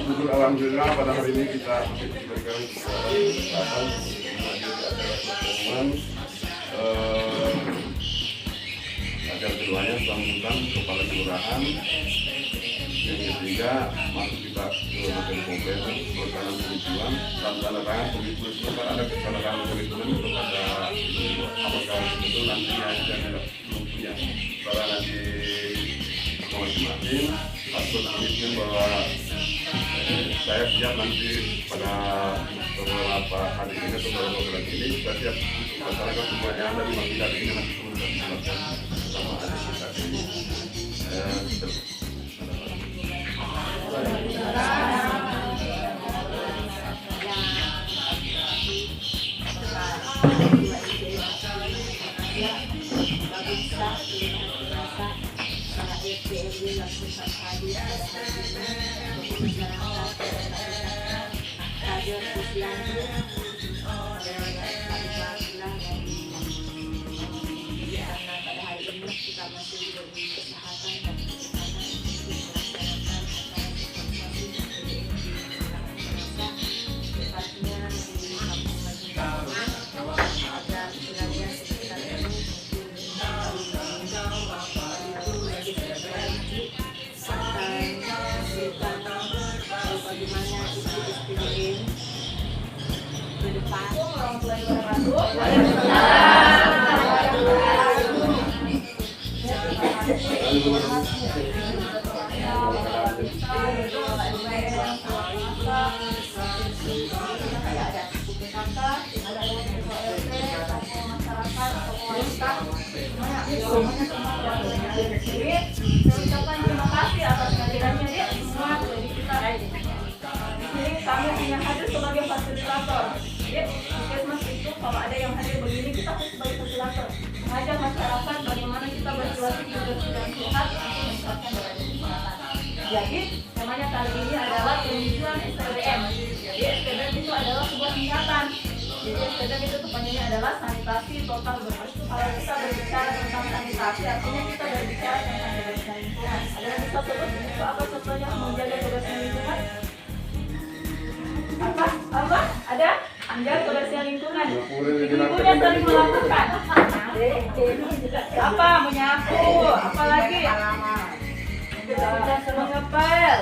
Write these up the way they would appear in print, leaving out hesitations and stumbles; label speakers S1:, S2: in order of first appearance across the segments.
S1: Syukur alhamdulillah pada hari ini kita masih diberikan kesempatan pertemuan agar keduanya sambutan kepala kelurahan yang ketiga masuk kita ke materi konkret pertanyaan penghitungan dan tanda tangan penghitungan ada tanda tangan penghitungan kepada apakah itu nanti yang belum punya para nanti masing-masing atau komitmen bahwa saya siap nanti pada beberapa hari ini atau beberapa bulan ini saya siap masyarakat semua yang ada di Makilat ini nanti kemudian dilakukan sama adik kita ini.
S2: Ucapan terima kasih atas kehadirannya dia semua dari kita. Di sini kami hanya hadir sebagai fasilitator. Puskesmas itu kalau ada yang hadir begini kita sebagai fasilitator mengajak masyarakat bagaimana kita bersilaturahmi bersih dan sehat untuk meningkatkan derajat kesehatan. Jadi namanya kali ini adalah penunjukan SPDM. Jadi SPDM itu adalah sebuah singkatan. Jadi SPDM itu kepanjangannya adalah sanitasi total bersih. Kalau kita berbicara tentang sanitasi artinya kita berbicara tentang kebersihan lingkungan. Ada yang bisa sebut itu apa contohnya menjaga kebersihan lingkungan? Apa? Ada? Menjaga kebersihan lingkungan. Ibu-ibunya saling melakukan. Apa? Menyapu. Apalagi? Mengepel.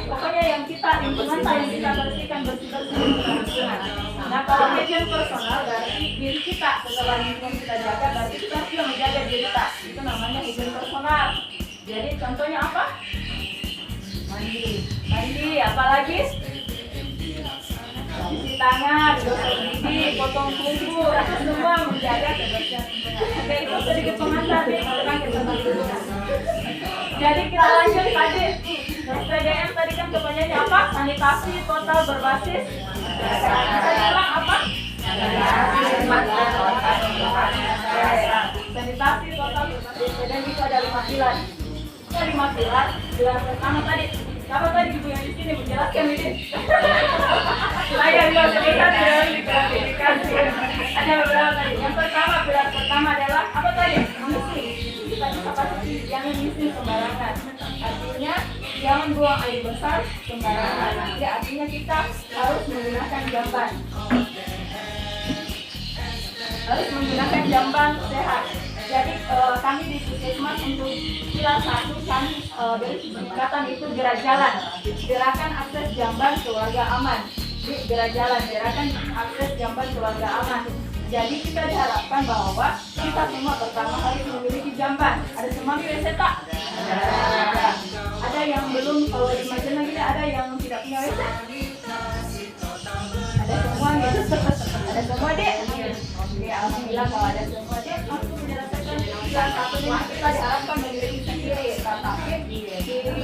S2: Pokoknya yang kita lingkungan yang kita bersihkan bersih-bersih. Nah kalau hygiene personal berarti diri kita setelah lingkungan kita jaga berarti kita juga menjaga diri kita. Itu namanya hygiene personal. Jadi contohnya apa? Mandi. Apalagi? Cuci tangan, gosok gigi, potong kuku, itu semua menjaga kebersihan lingkungan. Oke, itu sedikit pengantar tentang kebersihan lingkungan. Jadi kita lanjut tadi. SPDM tadi kan kepanjangannya apa? Sanitasi total berbasis. Kita bilang apa? Sanitasi total berbasis. Dan itu ada 5 pilar. Itu 5 pilar. Pilar pertama tadi. Siapa tadi ibu yang di sini menjelaskan ini? Saya juga sedikit diklarifikasi. Ada beberapa tadi. Yang pertama adalah apa tadi? Mengisi. Kita bisa pasti jangan ngisi sembarangan. Artinya jangan buang air besar sembarangan. Jadi artinya kita harus menggunakan jamban. Sehat. Jadi kami di Puskesmas untuk pilar 1 kami beri singkatan itu gerak jalan. Gerakan akses jamban keluarga aman. Gerak jalan, gerakan akses jamban keluarga aman. Jadi kita diharapkan bahwa kita semua pertama kali memiliki jamban. Ada semua di WC tak? Ada yang belum, kalau di Majenang ini ada yang tidak punya WC? Ada semua gitu? Ada semua dek? Oke, alhamdulillah kalau ada semua dek. Aku menyelesaikan pilar 1 ini kita diharapkan memiliki sendiri. Tetapi di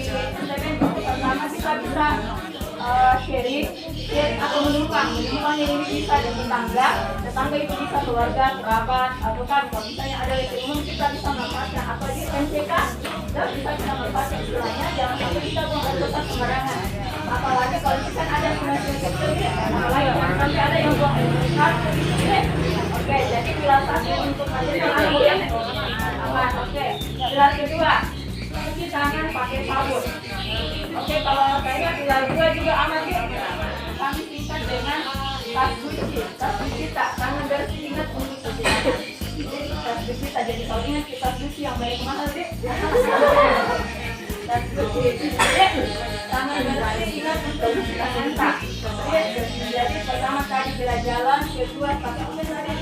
S2: segmen pertama kita bisa sharing atau menumpang ini bisa dari tetangga itu bisa keluarga, kerabat, atau kan kalau misalnya ada WC umum kita bisa memanfaatkan atau di MCK dan bisa kita manfaatkan istilahnya jangan sampai kita buang air besar sembarangan. Apalagi kalau misalkan ada sungai kecil apalagi jangan sampai ada yang buang air besar. Oke, jadi pilar 1 untuk majelis aman. Oke, pilar kedua cuci tangan pakai sabun. Oke, kalau saya pilar 2 juga aman ya. Kami singkat dengan tas suci kita, tangan bersih ingat untuk cuci tangan. Tas suci kita, jadi kalau ingat kita suci yang baik mahal deh. Tas suci, tangan bersih ingat untuk cuci tangan tak. Jadi pertama kali bila jalan, kedua pakai mungkin tadi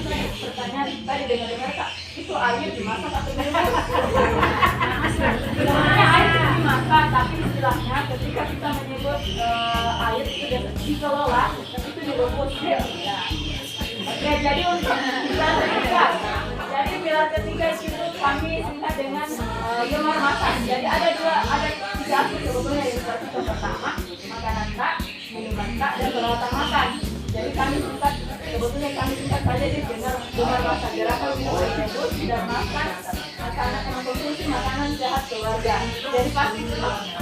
S2: pertanyaan tadi dengar tak itu air dimasak atau direbus? Sebenarnya air itu dimasak, tapi istilahnya ketika kita menyebut air itu dikelola, itu direbus ya. Oke, jadi untuk pilar ketiga, jadi pilar ketiga itu kami singkat dengan gemar masak. Jadi ada 3 aspek sebetulnya yang pertama makanan tak, minuman tak, dan peralatan makan. Jadi kami singkat saja di gemar masak. Gerakan untuk menyebut dan makan makanan yang mengkonsumsi makanan sehat keluarga. Jadi pasti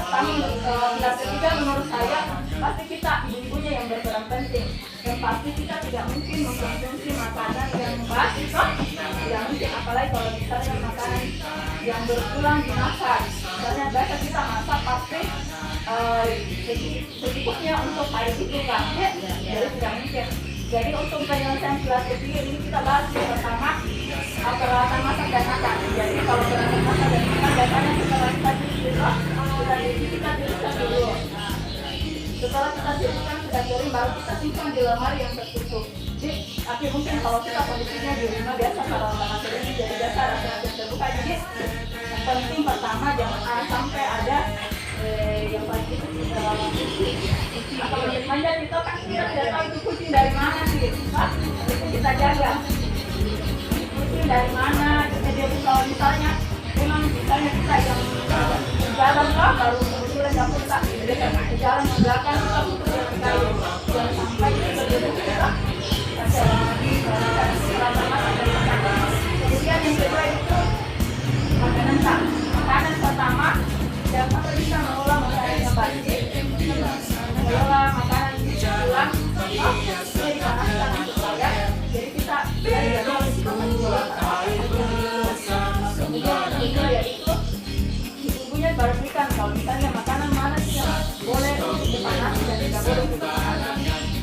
S2: kami pilar ketiga menurut saya pasti kita ibu-ibunya yang berperan penting. Dan pasti kita tidak mungkin mengkonsumsi makanan yang basi, tidak mungkin, apalagi kalau misalnya makanan yang berulang dimasak. Misalnya biasa kita masak pasti secukupnya untuk air itu kan, jadi tidak mungkin. Jadi untuk penyelesaian pilar ketiga ini kita bahas yang pertama peralatan masak dan makan. Jadi kalau peralatan masak dan makan biasanya setelah kita tiriskan dulu. Setelah kita tiriskan sudah kering baru kita simpan di lemari yang tertutup. Tapi mungkin kalau kita kondisinya di rumah biasa peralatan masak ini jadi biasa rasanya terbuka. Jadi yang penting pertama jangan sampai ada yang pasti atau manjat itu kan kita tidak tahu itu kucing dari mana sih, itu kita jaga kucing dari mana. Jadi kalau misalnya memang misalnya kita yang jalan baru kebetulan dapur tak jalan ke belakang kita butuh yang kayu jangan sampai kita kemudian yang kedua itu makanan tak. Makanan pertama jangan sampai bisa mengolah makanan yang basi, mengolah makanan ulang jadi dipanaskan supaya jadi kita mengolah. Kemudian yang kedua yaitu ibunya baru berikan kalau misalnya makanan mana sih yang boleh dipanaskan dan tidak boleh dipanaskan.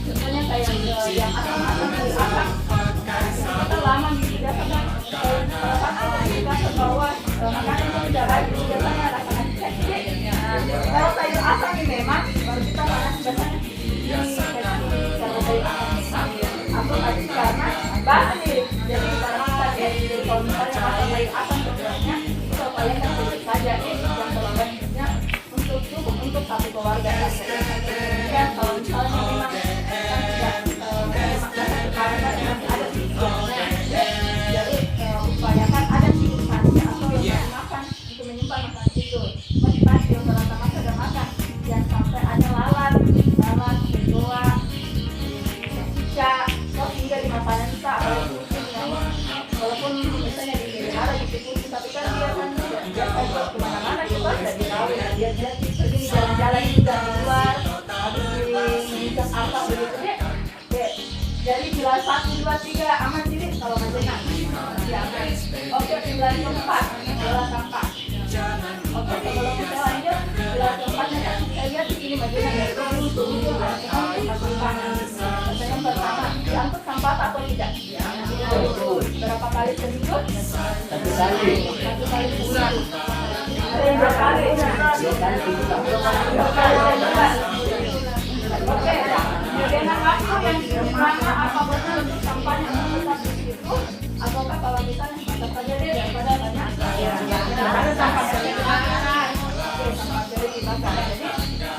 S2: Contohnya kayak yang asam-asam kita lama gitu biasanya kita terbawa makanan itu tidak baik, biasanya rasanya cekik. Kalau sayur asam ini memang baru kita panas biasanya kalau sayur asam atau tadi karena basi. Jadi kalau misalnya masak sayur asam sebenarnya kita upayakan sedikit saja yang terlebihnya untuk cukup untuk satu keluarga. Kemudian kalau misalnya memang ada jadi upayakan ada simpannya atau yang makan untuk menyimpan makanan itu. Pasti yang peralatan masak dan makan jangan sampai ada lalat, kecoa, cicak, hingga di makanan kita atau kucing yang walaupun misalnya dipelihara di kucing tapi kan dia kan tidak kemana-mana kita tidak tahu dia pergi di jalan-jalan juga di luar habis menginjak apa begitu deh. Jadi pilar 1, 2, 3 aman sih kalau majenak. Oke, pilar keempat adalah sampah. Oke, sebelum kita lanjut pilar keempatnya saya lihat di sini majenak dari dulu tempat sampah. Yang pertama diangkut sampah atau tidak? Berapa kali seminggu?
S3: 1 kali.
S2: 1 kali seminggu. Ada yang 2 kali. 2 kali. Oke, dengan waktu yang dimana apa benar untuk sampahnya tetap di situ ataukah kalau misalnya tetap saja dia daripada banyak ada sampah dari dibakar. Oke, sampah dari dibakar. Jadi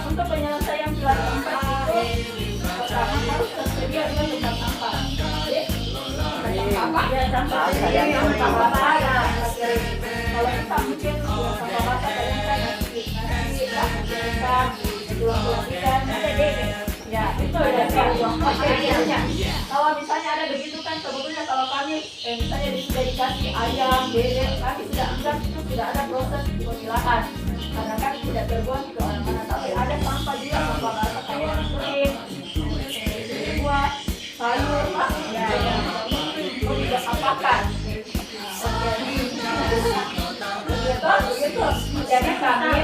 S2: untuk penyelesaian pilar keempat itu pertama harus tersedia dengan tempat sampah. Jadi sampah ya sampah basah. Kalau kita mungkin sampah basah kayak nasi tulang ikan ada deh. Ya itu ya kalau misalnya ada begitu kan sebetulnya kalau kami misalnya sudah dikasih ayam, bebek, kami tidak anggap itu tidak ada proses pemilahan karena kan tidak terbuang ke mana-mana. Tapi ada sampah juga, sampah basah kayak kulit, buah, sayur, ya itu juga sampahkan. Begitu. Jadi kami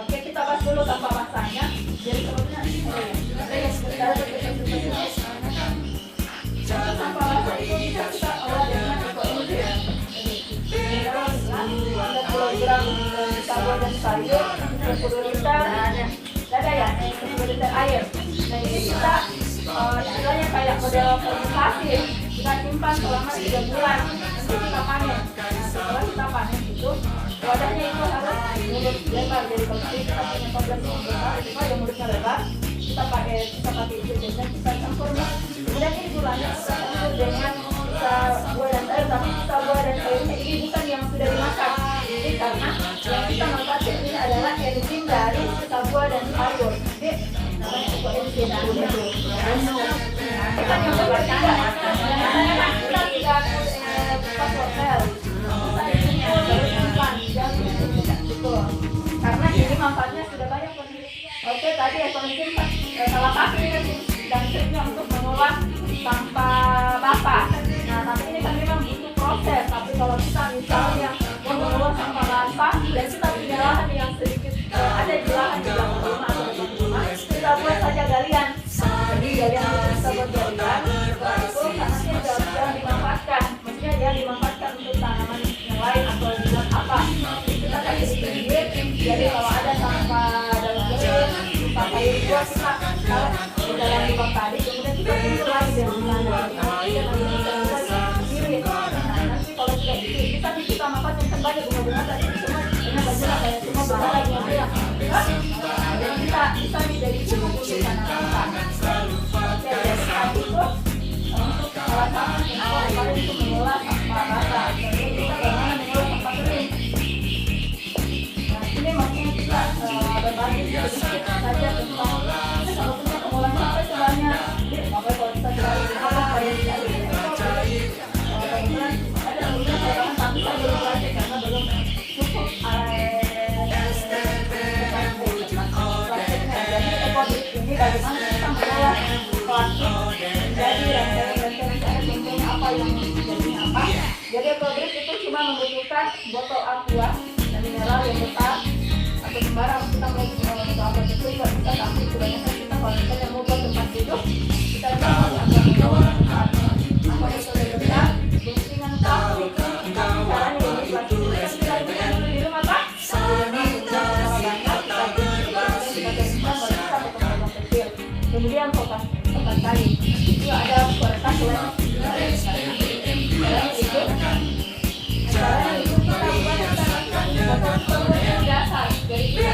S2: oke kita bahas dulu sampah masanya. Jadi sebetulnya ada yang sebentar sampah masa itu bisa kita olah dengan ekoenzim. Ada kilogram sabun dan sayur, 10 liter, ada ya, 10 liter air. Nah ini kita istilahnya kayak model fermentasi, kita simpan selama 3 bulan, nanti kita panen. Nah setelah kita panen itu wadahnya itu harus mulut lebar, jadi kalau kita punya toples yang besar, itu ada mulutnya lebar, kita pakai itu dan kita campur nih. Kemudian ini gulanya kita campur dengan sisa buah dan sayur, tapi sisa buah dan sayurnya ini bukan yang sudah dimasak. Jadi karena yang kita manfaatkan ini adalah enzim dari sisa buah dan sayur. Jadi namanya ekoenzim itu. Kita yang berbeda, kita tidak pas hotel. Karena ini manfaatnya sudah banyak penelitian. Oke, tadi ekoenzim salah satu dan triknya untuk mengolah sampah basah. Nah, tapi ini kan memang butuh proses. Tapi kalau kita misalnya mau mengolah sampah basah dan kita punya lahan yang sedikit ada di lahan di belakang rumah atau di rumah, kita buat saja galian. Jadi galian itu kita buat galian. Itu tanahnya jangan dimanfaatkan. Maksudnya dia dimanfaatkan untuk tanaman yang lain atau dengan apa? Kita kasih pinggir. Jadi kalau ada sampah dalam gelas, sampah itu kita taruh di dalam lubang tadi, kemudian kita timbul lagi dari sana. Nanti kalau sudah itu kita bisa manfaatkan kembali bunga-bunga tadi semua karena banyak kayak semua bunga lagi yang hilang. Dan kita bisa menjadi pupuk untuk tanaman. Oke, jadi tadi itu untuk salah satu yang paling untuk mengolah sampah basah. Jadi kita bagaimana mengolah sampah kering. Ini maksudnya kita berbagi sedikit saja tentang kalau punya pengolahan sampah sebanyak apa kalau kita cari apa kayak ada kemudian saya tapi saya belum belajar karena belum cukup plastiknya. Jadi ekobrik ini bagaimana kita mengolah plastik menjadi rancangan-rancangan contohnya apa yang menjadi apa. Jadi ekobrik itu cuma membutuhkan botol aqua dan mineral yang besar atau sembarang kita mau untuk apa itu juga bisa, tapi kebanyakan kita kalau misalnya mau buat tempat duduk kita bisa membawa apa itu yang besar guntingan plastik. Caranya ini plastik itu kan kita gunakan dulu di rumah Pak. Kemudian kita banyak kita kecil. Kemudian kotak kayu itu ada kualitas selain itu. Caranya itu kita buat botol dasar. Jadi kita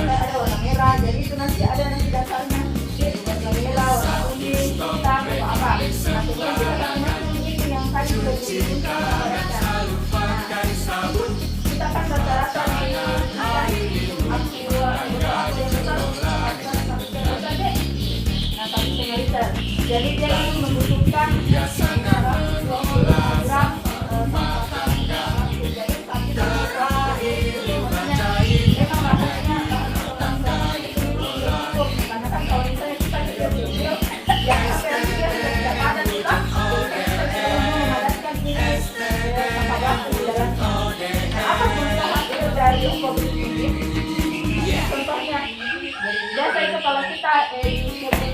S2: ada warna merah, jadi itu nanti ada nanti dasarnya warna merah, warna kuning, hitam, atau apa. Nah, kemudian kita kasih itu yang tadi sudah dibikin. Kita kan rata-rata di aku yang besar, nah 1,5 liter. Jadi dia itu membutuhkan 20 gram contohnya biasa itu kalau kita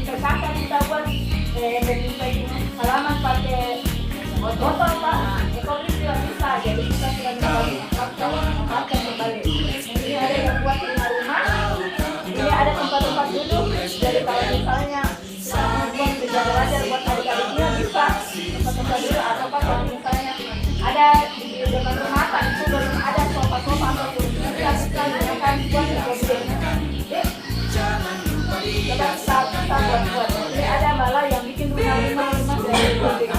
S2: perkakas kita buat halaman pakai botol Pak, ekobrik juga bisa. Jadi kita sudah memanfaatkan kembali. Ini ada yang buat rumah-rumah, ini ada tempat-tempat duduk. Jadi kalau misalnya buat belajar buat adik-adiknya bisa tempat-tempat duduk, atau kalau misalnya ada di depan rumah kan itu belum ada sofa-sofa atau kursi, kita bisa gunakan buat ekobrik. Coba kita buat. Ini ada malah yang bikin rumah-rumah dari ekobrik.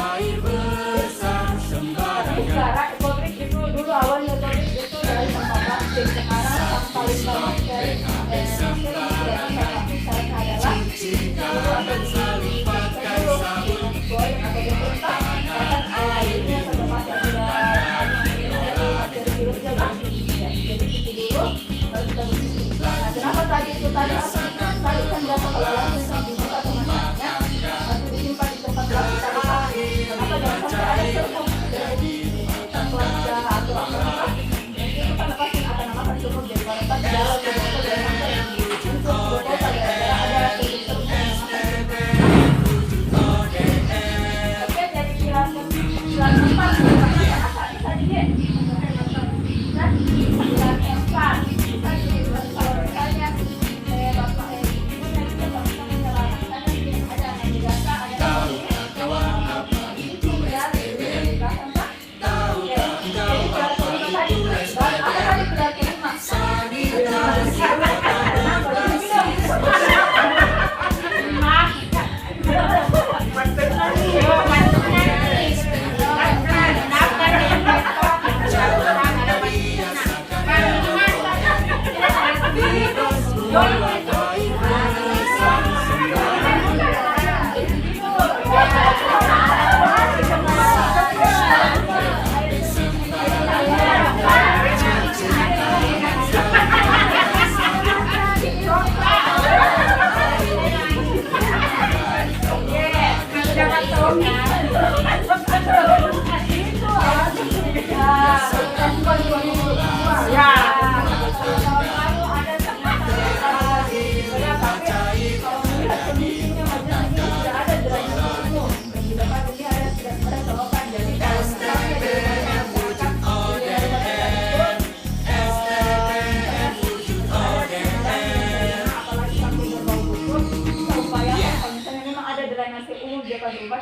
S2: Tapi sekarang ekobrik itu dulu awalnya ekobrik itu dari sampah plastik, sekarang sampah limbah dari tapi caranya adalah dulu atau airnya sampai masuk dari virusnya kan. Jadi itu dulu baru kita bersih. Nah, kenapa tadi itu tadi kan jasa kelolaan yang dibuka kemasannya masih disimpan di tempat plastik tadi. Kenapa jangan sampai ada serpong dari plastik atau apa? Itu kan pasti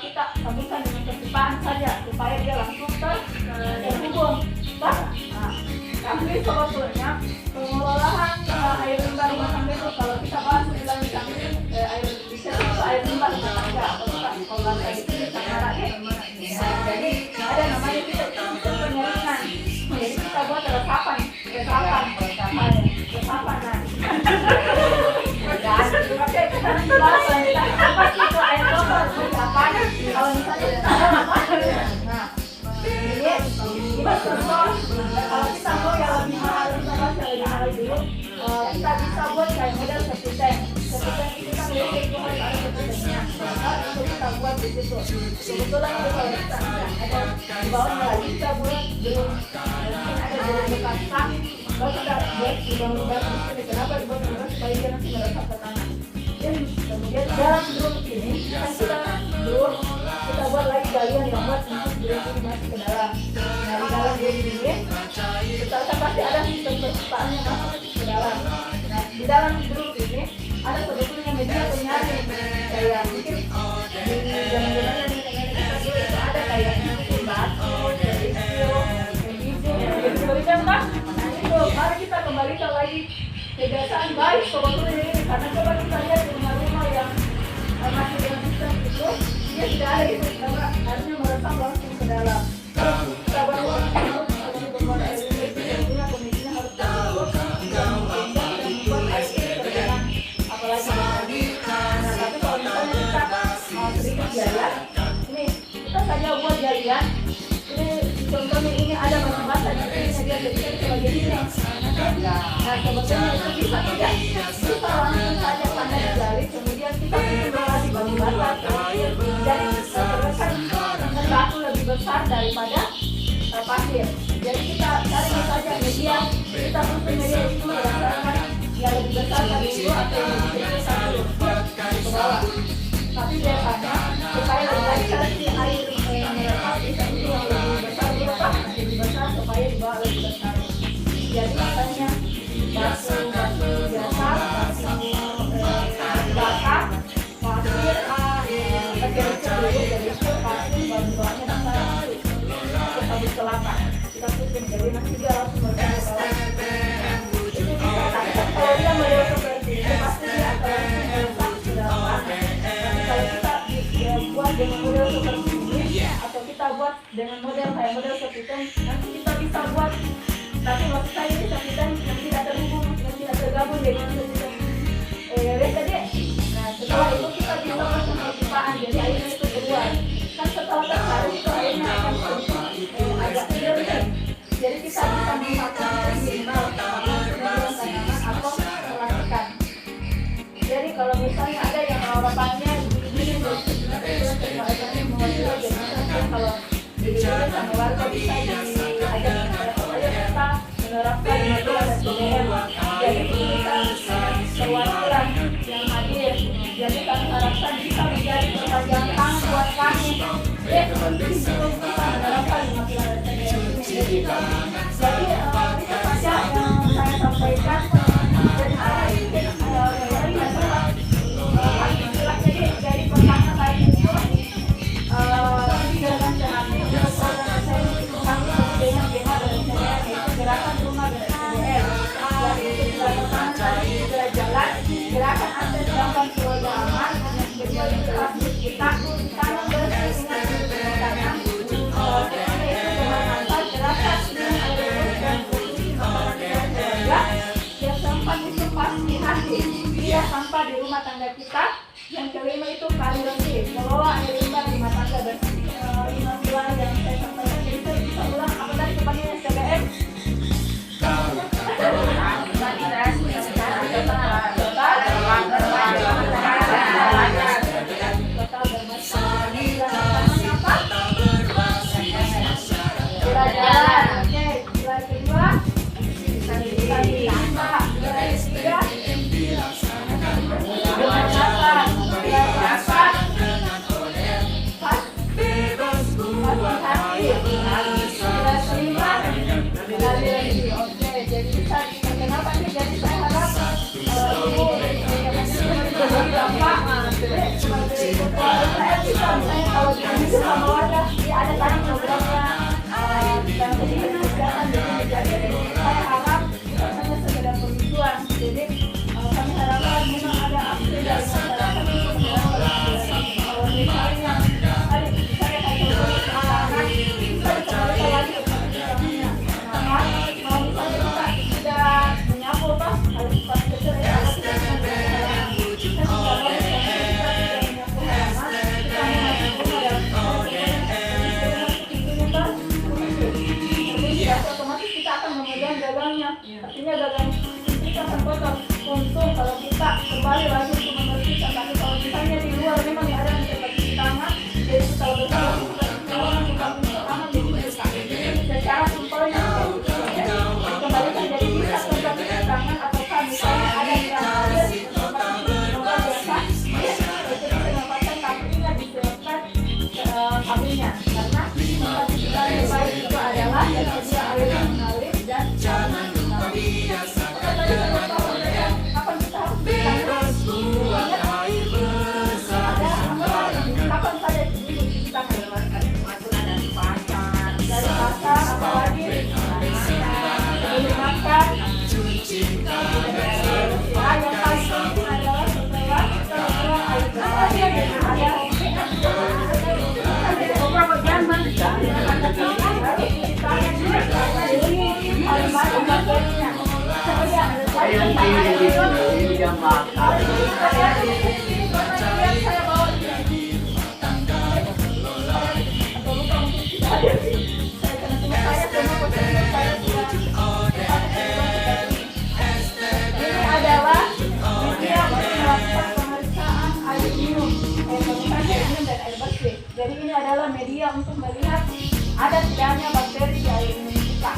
S2: kita sambungkan dengan perpipaan saja supaya dia langsung terhubung. Nah, tapi sebetulnya pengelolaan air limbah rumah tangga itu kalau kita bahas bilang air bisa itu air limbah rumah tangga atau kalau tadi itu kita marahnya. Jadi ada namanya kita penyaringan. Jadi kita buat resapan. Nah. Oke, kita bahas apa sih itu air kotor resapan? Kalau misalnya kita nah, ini contoh kalau kita mau yang lebih mahal dulu, kita bisa buat kayak model septic tank. Septic tank itu kan listrik itu harus ada septic tanknya. Itu kita buat di situ. Kebetulan itu kalau kita ada di bawahnya lagi kita buat belum mungkin ada jalan bekas tak. Kalau kita buat di bawah ini kenapa dibuat supaya dia nanti meresap ke tanah. Kemudian dalam drum ini kan kita drum kita buat lagi galian yang buat untuk drum ini masuk ke dalam. Nah di dalam drum ini kita pasti ada sistem perpipaan yang masuk ke dalam. Nah di dalam drum ini ada sebetulnya media penyaring kayak mungkin di zaman-zaman kita dulu itu ada kayak batu, dari steel, kan? Nah itu mari kita kembalikan lagi kebiasaan baik sebetulnya ini karena coba kita lihat di rumah-rumah yang masih dengan sistem itu dia tidak ada itu karena harusnya meresap langsung ke dalam. Kita baru membuat air listrik tentunya kondisinya harus tertutup dan membuat air listrik ke dalam apalagi nah tapi kalau misalnya kita sedikit jalan ini kita saja buat jalian ini contohnya ini ada macam-macam ini dia jadikan sebagai ini. Nah sebetulnya itu bisa tidak kita langsung saja pandai jari kemudian kita tinggal di batu bata jadi terkesan dengan batu lebih besar daripada pasir. Jadi kita cari saja media kita butuh media itu berdasarkan yang lebih besar dari itu atau yang lebih kecil satu ke bawah. Tapi biasanya supaya lebih lancar si air meresap bisa itu yang lebih besar supaya dibawa lebih besar. Jadi misalnya batu biasa, batu bata, pasir, kecil-kecil dulu, jadi itu pasir bahan-bahannya besar kita habis kelapa, kita tutup jadi nanti dia langsung bergerak ke bawah. Itu bisa, tapi kalau dia model seperti itu pasti dia akan meresap ke dalam. Tapi kalau kita buat dengan model seperti ini atau kita buat dengan model kayak model seperti itu, nanti kita bisa buat. Tapi maksud saya ini kita tidak terhubung, tidak tergabung jadi kita lihat tadi. Nah setelah itu kita bisa masuk perpipaan jadi airnya itu keluar. Kan setelah tertarik itu airnya akan agak kering. Jadi kita bisa memanfaatkan minimal tanaman atau melakukan. Jadi kalau misalnya ada yang harapannya begini jadi mewakili jadi kalau di sama warga bisa diajak menerapkan model itu pasti hasil dia sampah di rumah tangga kita. Yang kelima itu kali bersih, mengelola air limbah di rumah tangga bersih. 5 pilar yang saya sampaikan, jadi saya bisa ulang apa tadi kepanggil SDGM. Kalau di sama warga, dia ada tadi programnya saya harap hanya sekedar pemicuan. Jadi kami harapkan memang ada aksi dari masyarakat untuk kalau misalnya tadi saya akan kita kembali lagi ke programnya. Nah, kalau misalnya kita tidak menyapu pas harus pas kecil ya gagangnya, artinya gagang kita akan kotor. Untung kalau kita kembali lagi untuk membersihkan, tapi kalau misalnya di luar memang ada yang terbaik tangan, jadi kalau betul kita tangan jadi bisa. Secara simpelnya kembalikan jadi bisa mencapai tangan atau misalnya ada yang hadir luar biasa, itu diselamatkan kakinya diselamatkan kakinya karena tempat kita yang baik itu adalah yang sedia air yang mengalir dan jangan terbiasa kapan kita harus kapan saja kita mengeluarkan dari pasar apalagi sebelum makan yang paling penting adalah setelah air ini adalah media untuk melakukan pemeriksaan air minum dan air bersih. Jadi ini adalah media untuk melihat ada tidaknya bakteri di air minum kita.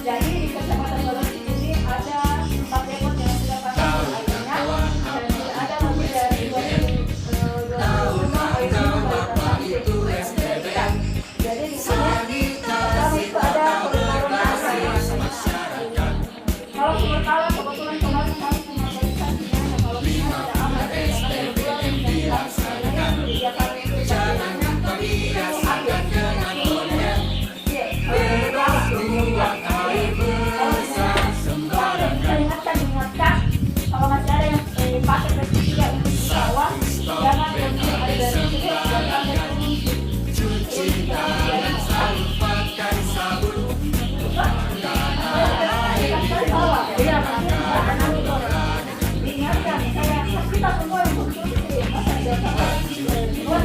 S2: Jadi di Kecamatan Balongan ini ada 4 ekor yang sudah pasang airnya dan ada lebih dari 25 air minum kita. Jadi di sini itu ada kalau sementara kebetulan kemarin kami menyampaikan kalau kita tidak aman diingatkan kalau masih ada yang pakai pestisida untuk di bawah jangan konsumsi air dari sini jangan diingatkan kita semua yang konsumsi masa dua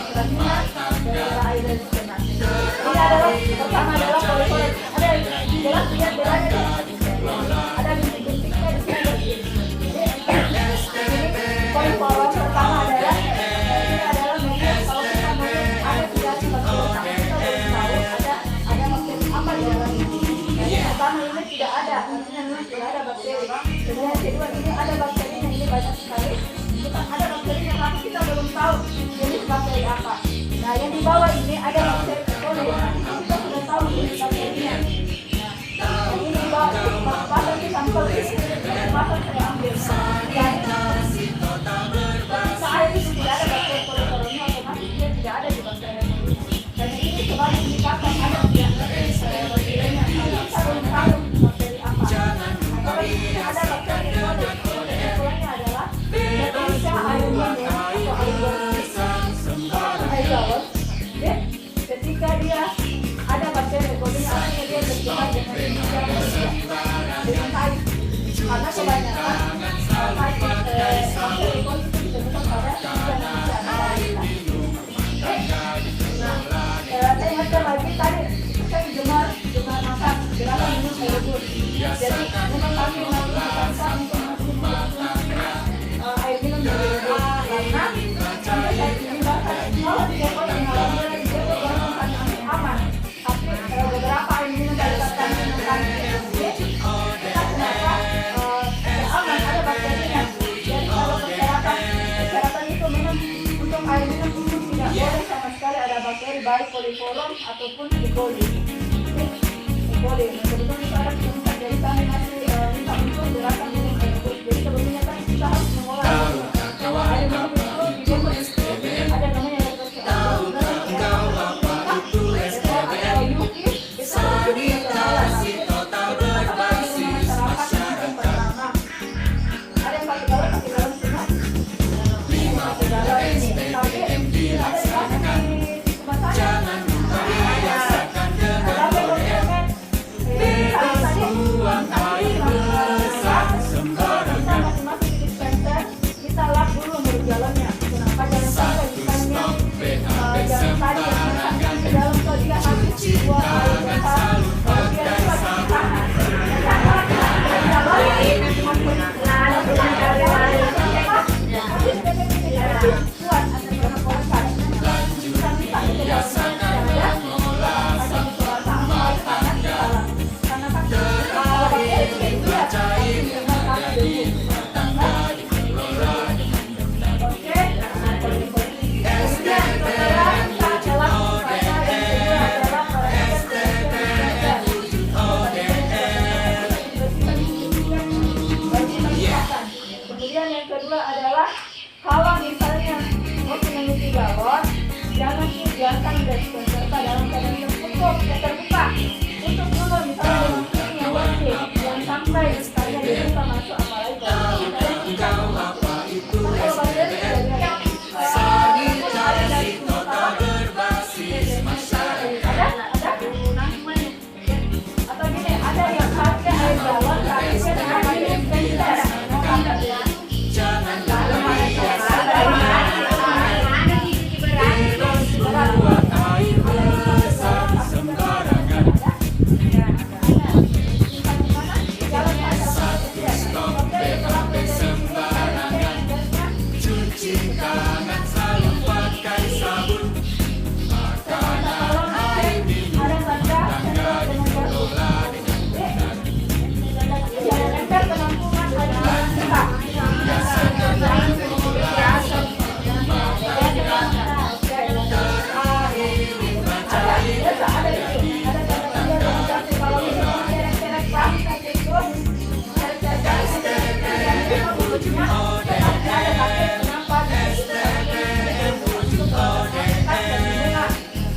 S2: dan dan cuma air dari sana. Ini adalah pertama adalah poli-poli ada jelas lihat bedanya ada bintik-bintiknya di sini. Ini poli-poli pertama adalah ini adalah media kalau kita mau ada tidak bakteri kita belum tahu ada bakteri apa di dalam ini. Jadi pertama ini tidak ada artinya memang tidak ada bakteri. Kemudian kedua ini ada bakterinya ini banyak sekali. Kita ada bakterinya tapi kita belum tahu jenis bakteri apa. Nah yang di bawah ini ada bakteri coli, kita sudah tahu jenis bakterinya. Nah ini di bawah pasal di sampel pasal saya ambil. Dan ketika air itu tidak ada bakteri coli-colinya otomatis dia tidak ada di bakteri. Dan ini sebagai indikator ada tidak bakterinya. Kita belum tahu bakteri apa. Nah kalau di sini ada bakteri coli, colinya adalah ketika air minum atau air bersih. Ketika dia rebus. Jadi memang kami melakukan air minum dari rebus karena sampai saat ini bahkan kalau di depo yang alhamdulillah di depo gampang kami aman. Tapi beberapa air minum dari kami kita ternyata tidak aman, ada bakterinya. Jadi kalau persyaratan itu memang untuk air minum umum tidak boleh sama sekali ada bakteri baik coliform ataupun E. coli. Boleh, kebetulan itu ada kesulitan, jadi kami masih minta untuk gerakan minum air rebus. Jadi sebetulnya kan kita harus mengolah air minum itu di depo ada namanya reversi kita lap dulu menurut jalannya. Kenapa jangan sampai misalnya jangan tadi yang ke dalam kalau dia habis buat air besar kalau dia lagi di tanah kuat atau karena kolekan kita minta itu karena kan kalau bakteri itu kemudian yang kedua adalah kalau misalnya mau mengisi galon, jangan dibiarkan dispenser dalam keadaan tertutup yang terbuka. Tutup dulu misalnya dengan piring yang bersih, jangan sampai misalnya dibuka masuk apalagi kalau bakteri atau gini, ada yang pakai air galon tapi dia tidak pakai dispenser.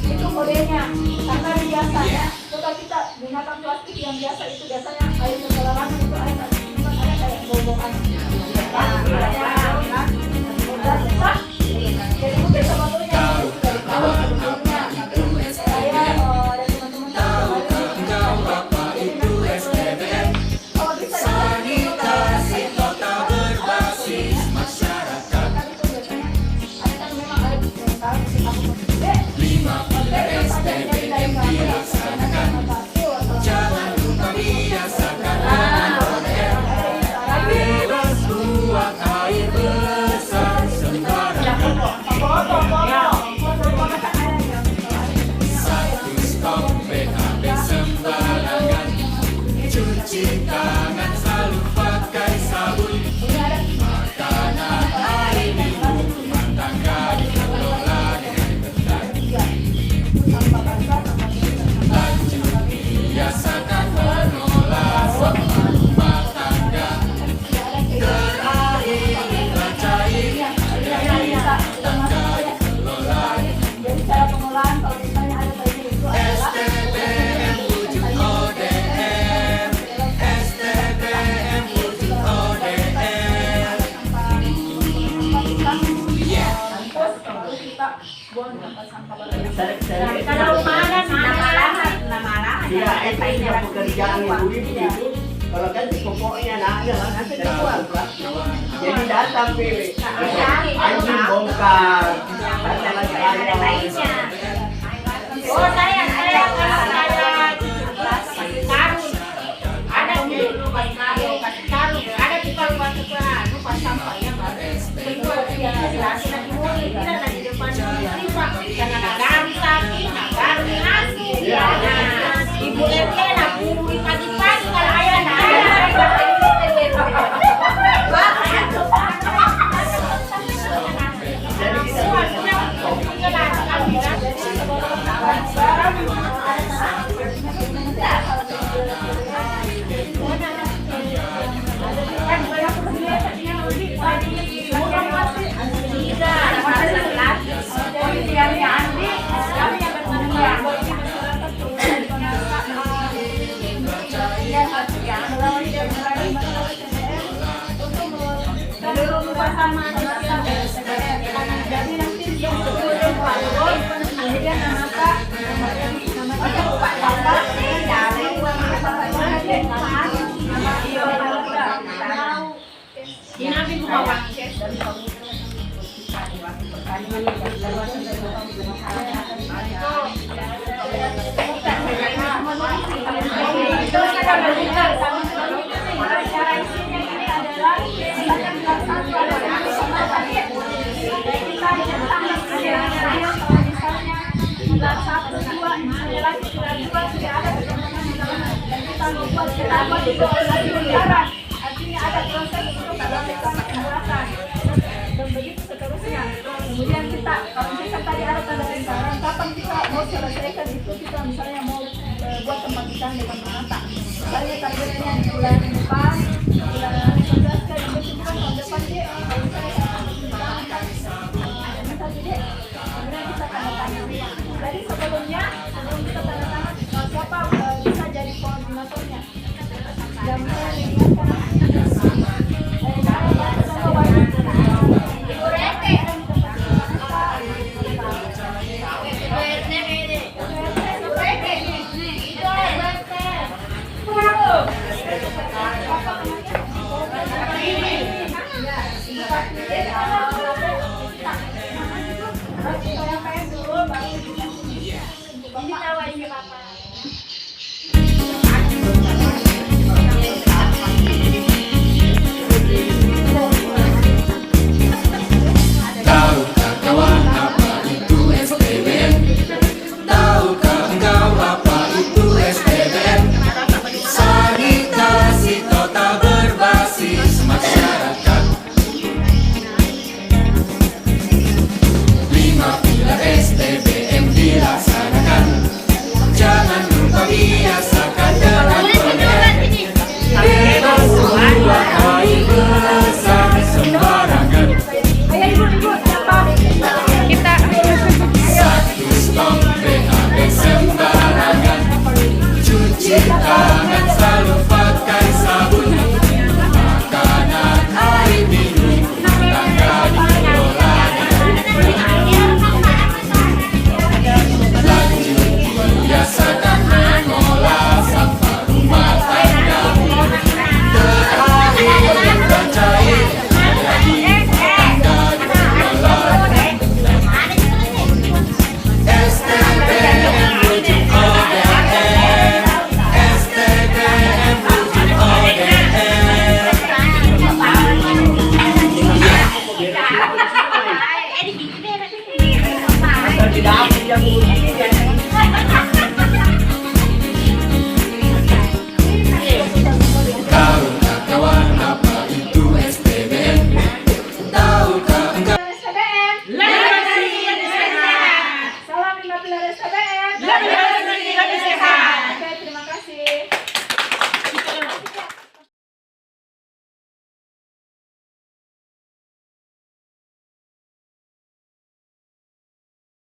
S2: Itu kodenya, karena biasanya kalau kita gunakan plastik yang biasa itu biasanya air mineral itu ada kayak bobokan. Jadi mungkin sebetulnya kalau sebetulnya saya dan teman-teman kalau bisa sanitasi total berbasis masyarakat. Itu biasanya ada kan memang ada yang tahu sih aku gede. 5 SDBM dilaksanakan. Jangan lupa biasakan bebas buang air besar sembarangan. Satu stop BAB sembarangan. Cuci tangan selalu pakai sabun. Makanan, air minum, rumah tangga dikelola dengan benar. Lanjut biasakan mengolah sampah rumah tangga. Terakhir limbah cair ada di tangga dikelola. Jadi cara pengolahan kalau misalnya ada tadi itu adalah STBM wujud ODM. STBM wujud ODM. Terus kita buang sampah barang.
S3: Kalau mana nama
S4: Iya, itu yang pekerjaan ibu itu. Kalau kan pokoknya anaknya nanti dibuang lah. Jadi datang pilih. Anjing bongkar.
S3: ada baiknya. Oh saya karun. Ibu RT lah, puri pagi-pagi kalau ayah nak.
S4: Jadi kita
S2: jadi nanti yang kemudian kemudian
S3: Sinabi mo ba?
S2: cara isinya ini adalah satu dua misalnya lagi sudah dua sudah ada dan kita membuat kenapa juga lagi bicara artinya ada proses untuk melakukan pembuatan dan begitu seterusnya kemudian kita kalau kita tadi ada tanda pencarian kapan kita mau selesaikan itu kita misalnya mau buat tempat ikan dengan menata misalnya targetnya di bulan depan bulan 11 kan itu kan tahun depan dia kalau saya ada misalnya dia kemudian kita tanda tangan jadi sebelum kita tanda tangan siapa bisa jadi koordinatornya dan
S5: Tahukah kawan apa itu STBM? Tahukah engkau apa itu STBM? Sanitasi total berbasis masyarakat. 5 pilar STBM dilaksanakan. Jangan lupa biasakan dengan benar. Bebas membuang air besar sembarangan. Satu stop BAB sembarangan. Cuci tangan selalu pakai sabun. Makanan, air minum, tangga dikelola. Lanjut biasakan mengolah sampah rumah tangga. Terakhir limbah cair dari tangga dikelola. STBM wujud ODR. STBM wujud ODR.
S4: tidak apa yang